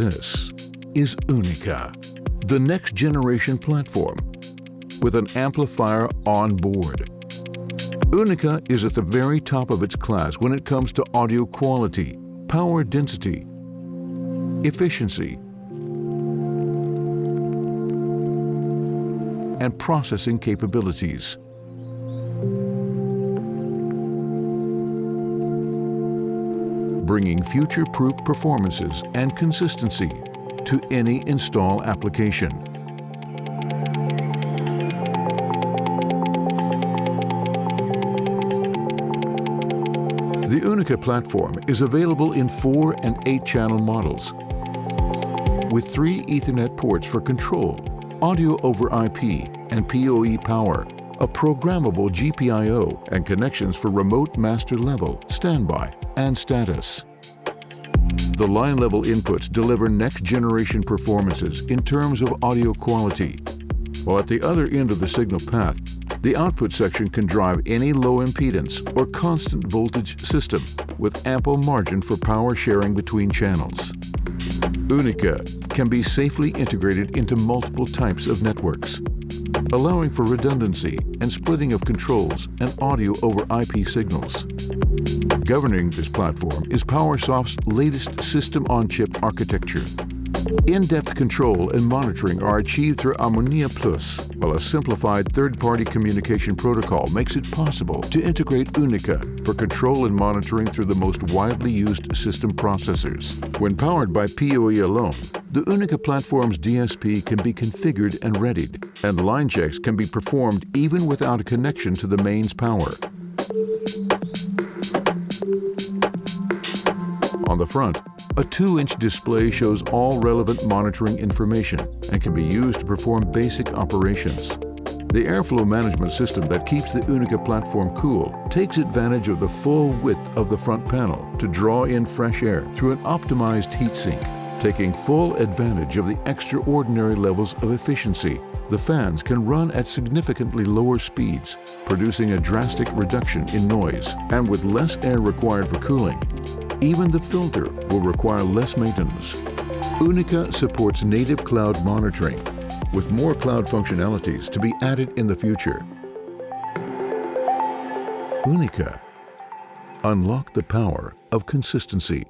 This is UNICA, the next generation platform with an amplifier on board. UNICA is at the very top of its class when it comes to audio quality, power density, efficiency, and processing capabilities. Bringing future-proof performances and consistency to any install application. The UNICA platform is available in 4 and 8-channel models with 3 Ethernet ports for control, audio over IP and PoE power, a programmable GPIO, and connections for remote master level, standby, and status. The line-level inputs deliver next-generation performances in terms of audio quality, while at the other end of the signal path, the output section can drive any low impedance or constant voltage system with ample margin for power sharing between channels. UNICA can be safely integrated into multiple types of networks, allowing for redundancy and splitting of controls and audio over IP signals. Governing this platform is Powersoft's latest system-on-chip architecture. In-depth control and monitoring are achieved through Harmonia Plus, while a simplified third-party communication protocol makes it possible to integrate UNICA for control and monitoring through the most widely used system processors. When powered by PoE alone, the UNICA platform's DSP can be configured and readied, and line checks can be performed even without a connection to the mains power. On the front, a 2-inch display shows all relevant monitoring information and can be used to perform basic operations. The airflow management system that keeps the UNICA platform cool takes advantage of the full width of the front panel to draw in fresh air through an optimized heatsink. Taking full advantage of the extraordinary levels of efficiency, the fans can run at significantly lower speeds, producing a drastic reduction in noise, and with less air required for cooling. Even the filter will require less maintenance. UNICA supports native cloud monitoring, with more cloud functionalities to be added in the future. UNICA. Unlock the power of consistency.